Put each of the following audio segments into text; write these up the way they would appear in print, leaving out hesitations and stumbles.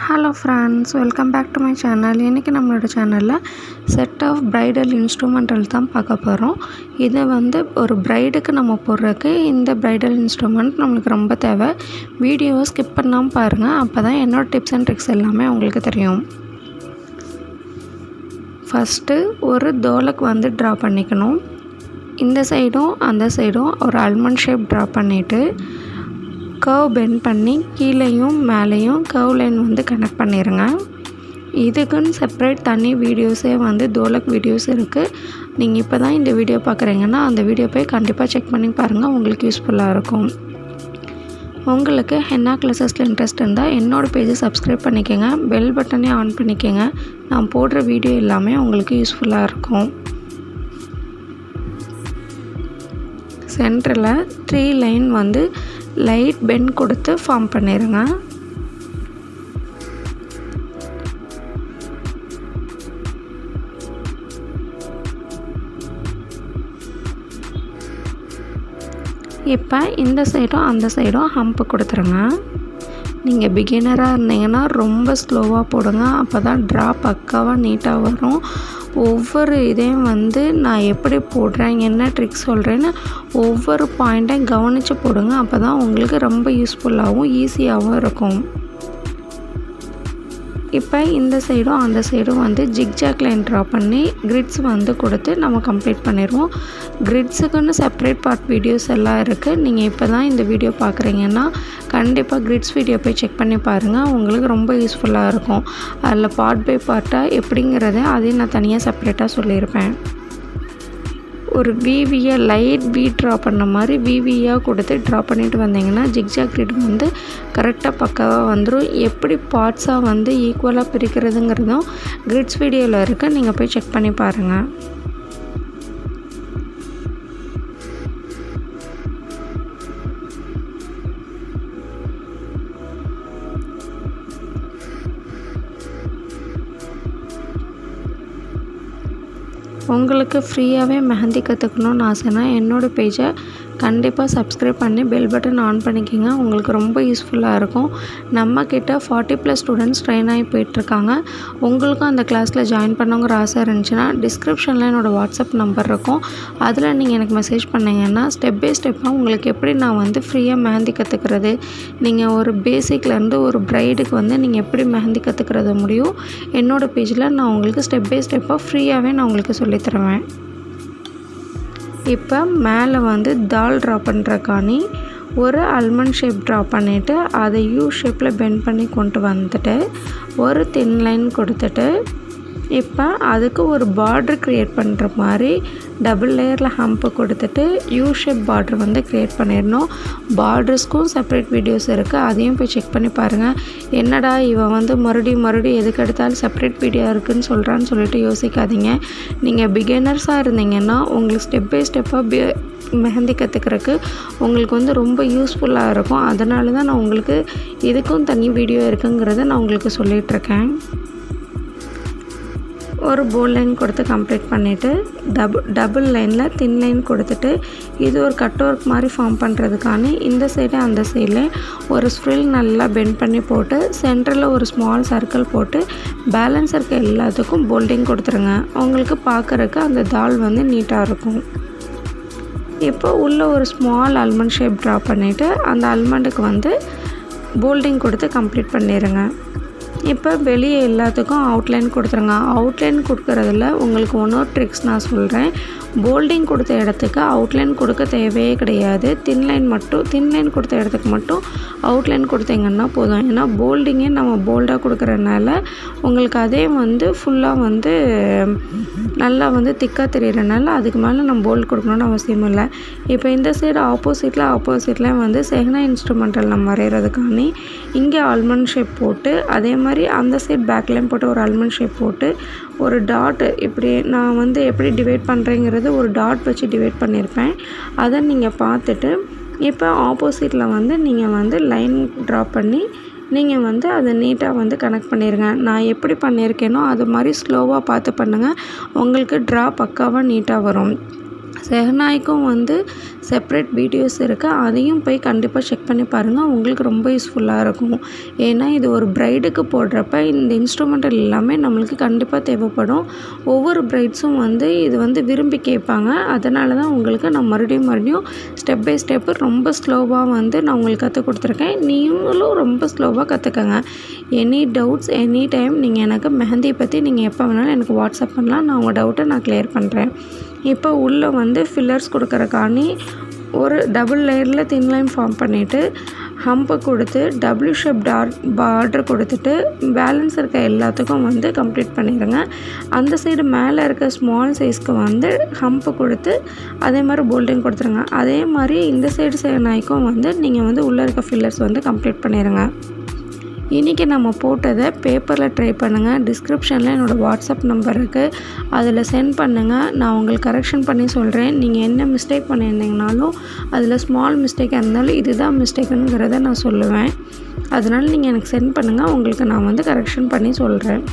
Hello friends, welcome back to my channel. இன்றைக்கி நம்மளோட சேனலில் செட் ஆஃப் ப்ரைடல் இன்ஸ்ட்ருமெண்டல் தான் பார்க்க போகிறோம். இதை ஒரு ப்ரைடுக்கு நம்ம போடுறதுக்கு இந்த ப்ரைடல் இன்ஸ்ட்ருமெண்ட் நம்மளுக்கு ரொம்ப தேவை. வீடியோவை ஸ்கிப் பண்ணாமல் பாருங்கள், அப்போ தான் என்னோடய டிப்ஸ் அண்ட் ட்ரிக்ஸ் எல்லாமே உங்களுக்கு தெரியும். ஃபஸ்ட்டு ஒரு தோலுக்கு ட்ரா பண்ணிக்கணும். இந்த சைடும் அந்த சைடும் ஒரு அல்மண்ட் ஷேப் ட்ரா பண்ணிவிட்டு கர்வ் பெண்ட் பண்ணி கீழேயும் மேலேயும் கர்வ் லைன் கனெக்ட் பண்ணிடுங்க. இதுக்குன்னு செப்பரேட் தனி வீடியோஸே தோலக் வீடியோஸ் இருக்குது. நீங்கள் இப்போ தான் இந்த வீடியோ பார்க்குறீங்கன்னா அந்த வீடியோ போய் கண்டிப்பாக செக் பண்ணி பாருங்கள், உங்களுக்கு யூஸ்ஃபுல்லாக இருக்கும். உங்களுக்கு ஹென்னா கிளாஸஸில் இன்ட்ரெஸ்ட் இருந்தால் என்னோடய பேஜை சப்ஸ்கிரைப் பண்ணிக்கோங்க, பெல் பட்டனே ஆன் பண்ணிக்கோங்க. நான் போடுற வீடியோ எல்லாமே உங்களுக்கு யூஸ்ஃபுல்லாக இருக்கும். சென்டரில் 3 லைன் லைட் பெண்ட் கொடுத்து ஃபார்ம் பண்ணிடுங்க. இப்போ இந்த சைடும் அந்த சைடும் ஹம்ப்பு கொடுத்துருங்க. நீங்கள் பிகினராக இருந்தீங்கன்னா ரொம்ப ஸ்லோவாக போடுங்க, அப்போ தான் ட்ரா பக்காவாக நீட்டாக வரும். ஒவ்வொரு இதையும் நான் எப்படி போடுறேன், என்ன ட்ரிக்ஸ் சொல்கிறேன்னு ஒவ்வொரு பாயிண்ட்டையும் கவனித்து போடுங்க. அப்போ தான் உங்களுக்கு ரொம்ப யூஸ்ஃபுல்லாகவும் ஈஸியாகவும் இருக்கும். இப்போ இந்த சைடும் அந்த சைடும் ஜிக்ஜாக் லைன் ட்ரா பண்ணி கிரிட்ஸ் கொடுத்து நம்ம கம்ப்ளீட் பண்ணிடுவோம். கிரிட்ஸுக்குன்னு செப்பரேட் பார்ட் வீடியோஸ் எல்லாம் இருக்குது. நீங்கள் இப்போ தான் இந்த வீடியோ பார்க்குறீங்கன்னா கண்டிப்பாக கிரிட்ஸ் வீடியோ போய் செக் பண்ணி பாருங்கள், உங்களுக்கு ரொம்ப யூஸ்ஃபுல்லாக இருக்கும். அதில் பார்ட் பை பார்ட்டாக எப்படிங்கிறத அதையும் நான் தனியாக செப்பரேட்டாக சொல்லியிருப்பேன். ஒரு விவியை லைட் வி ட்ரா பண்ண மாதிரி விவியாக கொடுத்து ட்ரா பண்ணிட்டு வந்தீங்கன்னா ஜிக்ஜாக் கிரிட் கரெக்டாக பக்காவாக வந்துடும். எப்படி பார்ட்ஸாக ஈக்குவலாக பிரிக்கிறதுங்கிறதும் கிரிட்ஸ் வீடியோவில் இருக்குது, நீங்கள் போய் செக் பண்ணி பாருங்கள். உங்களுக்கு ஃப்ரீயாகவே மெஹந்தி கற்றுக்கணுன்னு ஆசைன்னா என்னோடய பேஜை கண்டிப்பாக சப்ஸ்கிரைப் பண்ணி பெல் பட்டன் ஆன் பண்ணிக்கிங்க, உங்களுக்கு ரொம்ப யூஸ்ஃபுல்லாக இருக்கும். நம்மக்கிட்ட 40+ ஸ்டூடெண்ட்ஸ் ட்ரெயின் ஆகி போயிட்டுருக்காங்க. உங்களுக்கும் அந்த கிளாஸில் ஜாயின் பண்ணுங்கிற ஆசை இருந்துச்சுன்னா டிஸ்கிரிப்ஷனில் என்னோடய வாட்ஸ்அப் நம்பர் இருக்கும், அதில் நீங்கள் எனக்கு மெசேஜ் பண்ணிங்கன்னா ஸ்டெப் பை ஸ்டெப்பாக உங்களுக்கு எப்படி நான் ஃப்ரீயாக மெஹந்தி கற்றுக்கிறது, நீங்கள் ஒரு பேசிக்லேருந்து ஒரு ப்ரைடுக்கு நீங்கள் எப்படி மெஹந்தி கற்றுக்கிறது முடியும், என்னோடய பேஜில் நான் உங்களுக்கு ஸ்டெப் பை ஸ்டெப்பாக ஃப்ரீயாகவே நான் உங்களுக்கு சொல்லித்தருவேன். இப்போ மேலே தால் ட்ரா பண்ணுறக்கானி ஒரு அல்மண்ட் ஷேப் ட்ரா பண்ணிவிட்டு அதை யூ ஷேப்பில் பெண்ட் பண்ணி கொண்டு வந்துட்டு ஒரு தின் லைன் கொடுத்துட்டு இப்போ அதுக்கு ஒரு பார்ட்ரு க்ரியேட் பண்ணுற மாதிரி டபுள் லேயரில் ஹம்ப்பு கொடுத்துட்டு யூ ஷேப் பார்ட்ரு க்ரியேட் பண்ணிடணும். பார்டர்ஸ்க்கும் செப்பரேட் வீடியோஸ் இருக்குது, அதையும் போய் செக் பண்ணி பாருங்கள். என்னடா இவன் மறுபடியும் எதுக்கு எடுத்தாலும் செப்பரேட் வீடியோ இருக்குதுன்னு சொல்கிறான்னு சொல்லிட்டு யோசிக்காதீங்க. நீங்கள் பிகினர்ஸாக இருந்தீங்கன்னா உங்களுக்கு ஸ்டெப் பை ஸ்டெப்பாக மெஹந்தி கற்றுக்கிறதுக்கு உங்களுக்கு ரொம்ப யூஸ்ஃபுல்லாக இருக்கும். அதனால தான் நான் உங்களுக்கு இதுக்கும் தனி வீடியோ இருக்குங்கிறத நான் உங்களுக்கு சொல்லிகிட்ருக்கேன். ஒரு போல் லைன் கொடுத்து கம்ப்ளீட் பண்ணிவிட்டு டபுள் லைனில் தின் லைன் கொடுத்துட்டு இது ஒரு கட் ஒர்க் மாதிரி ஃபார்ம் பண்ணுறதுக்கான இந்த சைடு அந்த சைடில் ஒரு ஸ்ப்ரில் நல்லா பெண்ட் பண்ணி போட்டு சென்டரில் ஒரு ஸ்மால் சர்க்கிள் போட்டு பேலன்ஸ் இருக்க எல்லாத்துக்கும் போல்டிங் கொடுத்துருங்க. உங்களுக்கு பார்க்குறதுக்கு அந்த தால் நீட்டாக இருக்கும். இப்போ உள்ள ஒரு ஸ்மால் அல்மண்ட் ஷேப் ட்ரா பண்ணிவிட்டு அந்த அல்மண்டுக்கு போல்டிங் கொடுத்து கம்ப்ளீட் பண்ணிடுங்க. இப்போ வெளியே எல்லாத்துக்கும் அவுட்லைன் கொடுத்துருங்க. அவுட்லைன் கொடுக்குறதுல உங்களுக்கு ஒன்றொரு ட்ரிக்ஸ் நான் சொல்கிறேன். போல்டிங் கொடுத்த இடத்துக்கு அவுட்லைன் கொடுக்க தேவையே கிடையாது. தின் லைன் கொடுத்த இடத்துக்கு மட்டும் அவுட்லைன் கொடுத்தீங்கன்னா போதும். ஏன்னா போல்டிங்கே நம்ம போல்டாக கொடுக்குறதுனால உங்களுக்கு அதே ஃபுல்லாக நல்லா திக்காக தெரிகிறனால அதுக்கு மேலே நம்ம போல்ட் கொடுக்கணுன்னு அவசியம் இல்லை. இப்போ இந்த சைடு ஆப்போசிட்டில் செஹ்னா இன்ஸ்ட்ருமெண்டல் நம்ம வரைகிறதுக்காண்டி இங்கே ஆல்மண்ட் ஷேப் போட்டு அதே மாதிரி அந்த சைட் பேக்லையும் போட்டு ஒரு ஆல்மண்ட் ஷேப் போட்டு ஒரு டாட் இப்படி நான் எப்படி டிவைட் பண்ணுறேங்கிறது ஒரு டாட் வச்சு டிவைட் பண்ணியிருப்பேன். அதை நீங்கள் பார்த்துட்டு இப்போ ஆப்போசிட்டில் நீங்கள் லைன் ட்ரா பண்ணி நீங்கள் அதை நீட்டாக கனெக்ட் பண்ணிடுங்க. நான் எப்படி பண்ணியிருக்கேனோ அது மாதிரி ஸ்லோவாக பார்த்து பண்ணுங்கள், உங்களுக்கு ட்ரா பக்காவாக நீட்டாக வரும். செஹனாய்க்கும் வந்து செப்ரேட் வீடியோஸ் இருக்குது, அதையும் போய் கண்டிப்பாக செக் பண்ணி பாருங்கள். உங்களுக்கு ரொம்ப யூஸ்ஃபுல்லாக இருக்கும். ஏன்னா இது ஒரு ப்ரைடுக்கு போடுறப்ப இந்த இன்ஸ்ட்ருமெண்டல் எல்லாமே நம்மளுக்கு கண்டிப்பாக தேவைப்படும். ஒவ்வொரு ப்ரைட்ஸும் வந்து இது வந்து விரும்பி கேட்பாங்க. அதனால தான் உங்களுக்கு நான் மறுபடியும் ஸ்டெப் பை ஸ்டெப்பு ரொம்ப ஸ்லோவாக வந்து நான் உங்களுக்கு கற்றுக் கொடுத்துருக்கேன். நீங்களும் ரொம்ப ஸ்லோவாக கற்றுக்கங்க. எனி டவுட்ஸ் எனி டைம் நீங்கள் எனக்கு மெஹந்தி பற்றி நீங்கள் எப்போ வேணாலும் எனக்கு வாட்ஸ்அப் பண்ணலாம். நான் உங்கள் டவுட்டை நான் கிளியர் பண்ணுறேன். இப்போ உள்ளே வந்து ஃபில்லர்ஸ் கொடுக்குறக்காண்டி ஒரு டபுள் லேயரில் தின் லைன் ஃபார்ம் பண்ணிவிட்டு ஹம்பை கொடுத்து டபுள்யூ ஷேப் பார்டர் கொடுத்துட்டு பேலன்ஸ் இருக்க எல்லாத்துக்கும் வந்து கம்ப்ளீட் பண்ணிடுங்க. அந்த சைடு மேலே இருக்க ஸ்மால் சைஸ்க்கு வந்து ஹம்பு கொடுத்து அதே மாதிரி போல்டிங் கொடுத்துருங்க. அதே மாதிரி இந்த சைடு நாய்க்கும் வந்து நீங்கள் வந்து உள்ளே இருக்க ஃபில்லர்ஸ் வந்து கம்ப்ளீட் பண்ணிடுங்க. இன்றைக்கி நம்ம போட்டதை பேப்பரில் ட்ரை பண்ணுங்கள். டிஸ்கிரிப்ஷனில் என்னோடய வாட்ஸ்அப் நம்பர் இருக்குது, அதில் சென்ட் பண்ணுங்கள். நான் உங்களுக்கு கரெக்ஷன் பண்ணி சொல்கிறேன். நீங்கள் என்ன மிஸ்டேக் பண்ணியிருந்தீங்கனாலும் அதில் ஸ்மால் மிஸ்டேக்காக இருந்தாலும் இதுதான் மிஸ்டேக்குங்கிறத நான் சொல்லுவேன். அதனால் நீங்கள் எனக்கு சென்ட் பண்ணுங்கள், உங்களுக்கு நான் வந்து கரெக்ஷன் பண்ணி சொல்கிறேன்.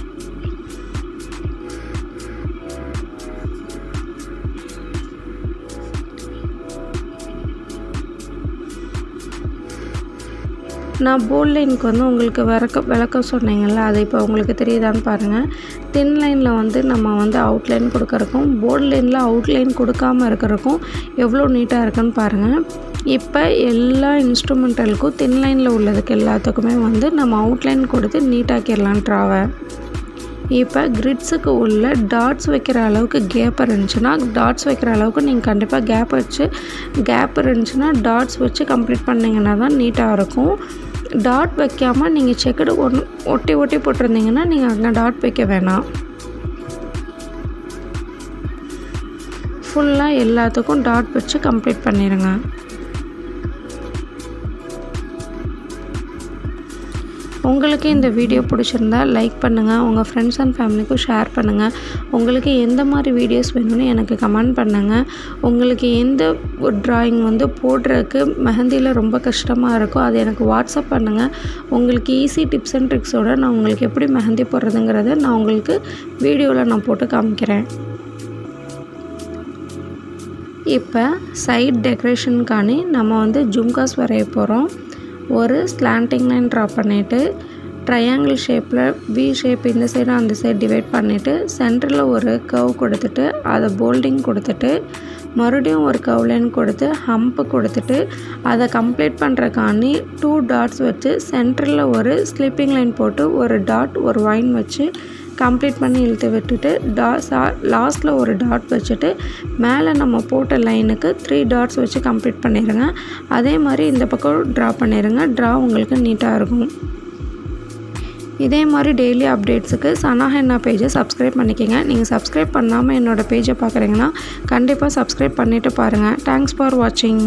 நான் போல்ட் லைனுக்கு வந்து உங்களுக்கு விளக்கம் சொன்னீங்கள்ல, அது இப்போ உங்களுக்கு தெரியுதான்னு பாருங்கள். தின் லைனில் வந்து நம்ம வந்து அவுட்லைன் கொடுக்கறக்கும், போல்ட் லைனில் அவுட்லைன் கொடுக்காமல் இருக்கிறக்கும் எவ்வளோ நீட்டாக இருக்குன்னு பாருங்கள். இப்போ எல்லா இன்ஸ்ட்ருமெண்டலுக்கும் தின் லைனில் உள்ளதுக்கு எல்லாத்துக்குமே வந்து நம்ம அவுட்லைன் கொடுத்து நீட்டாக்கிடலாம் ட்ராவை. இப்போ கிரிட்ஸுக்கு உள்ள டாட்ஸ் வைக்கிற அளவுக்கு கேப் இருந்துச்சுன்னா டாட்ஸ் வைக்கிற அளவுக்கு நீங்கள் கண்டிப்பாக கேப் இருந்துச்சுன்னா டாட்ஸ் வச்சு கம்ப்ளீட் பண்ணிங்கன்னா தான் நீட்டாக இருக்கும். டாட் வைக்காமல் நீங்கள் செக்குடு ஒட்டி போட்டிருந்தீங்கன்னா நீங்கள் அங்கே டாட் வைக்க வேணாம். ஃபுல்லாக எல்லாத்துக்கும் டாட் வச்சு கம்ப்ளீட் பண்ணிடுங்க. உங்களுக்கு இந்த வீடியோ பிடிச்சிருந்தா லைக் பண்ணுங்கள், உங்கள் ஃப்ரெண்ட்ஸ் அண்ட் ஃபேமிலிக்கும் ஷேர் பண்ணுங்கள். உங்களுக்கு எந்த மாதிரி வீடியோஸ் வேணும்னு எனக்கு கமெண்ட் பண்ணுங்கள். உங்களுக்கு எந்த ட்ராயிங் வந்து போடுறதுக்கு மெஹந்தியில் ரொம்ப கஷ்டமாக இருக்கோ அது எனக்கு வாட்ஸ்அப் பண்ணுங்கள். உங்களுக்கு ஈஸி டிப்ஸ் அண்ட் ட்ரிக்ஸோடு நான் உங்களுக்கு எப்படி மெஹந்தி போடுறதுங்கிறத நான் உங்களுக்கு வீடியோவில் நான் போட்டு காமிக்கிறேன். இப்போ சைட் டெக்கரேஷனுக்காண்டி நம்ம வந்து ஜும்காஸ் வரைய போகிறோம். ஒரு ஸ்லாண்டிங் லைன் ட்ரா பண்ணிவிட்டு ட்ரையாங்கிள் ஷேப்பில் வி ஷேப் இந்த சைடு அந்த சைடு டிவைட் பண்ணிவிட்டு சென்டரில் ஒரு கர்வ் கொடுத்துட்டு அதை போல்டிங் கொடுத்துட்டு மறுபடியும் ஒரு கர்வ் லைன் கொடுத்து ஹம்ப்பு கொடுத்துட்டு அதை கம்ப்ளீட் பண்ணுறக்காண்டி 2 டாட்ஸ் வச்சு சென்டரில் ஒரு ஸ்லிப்பிங் லைன் போட்டு ஒரு டாட் ஒரு வைன் வச்சு கம்ப்ளீட் பண்ணி இழுத்து விட்டுட்டு லாஸ்ட்டில் ஒரு டாட் வச்சுட்டு மேலே நம்ம போட்ட லைனுக்கு 3 டாட்ஸ் வச்சு கம்ப்ளீட் பண்ணிடுங்க. அதே மாதிரி இந்த பக்கம் ட்ரா பண்ணிடுங்க. ட்ரா உங்களுக்கு நீட்டாக இருக்கும். இதே மாதிரி டெய்லி அப்டேட்ஸுக்கு சனா ஹென்னா பேஜை சப்ஸ்கிரைப் பண்ணிக்கோங்க. நீங்கள் சப்ஸ்கிரைப் பண்ணாமல் என்னோடய பேஜை பார்க்குறீங்கன்னா கண்டிப்பாக சப்ஸ்கிரைப் பண்ணிவிட்டு பாருங்கள். தேங்க்ஸ் ஃபார் வாட்சிங்.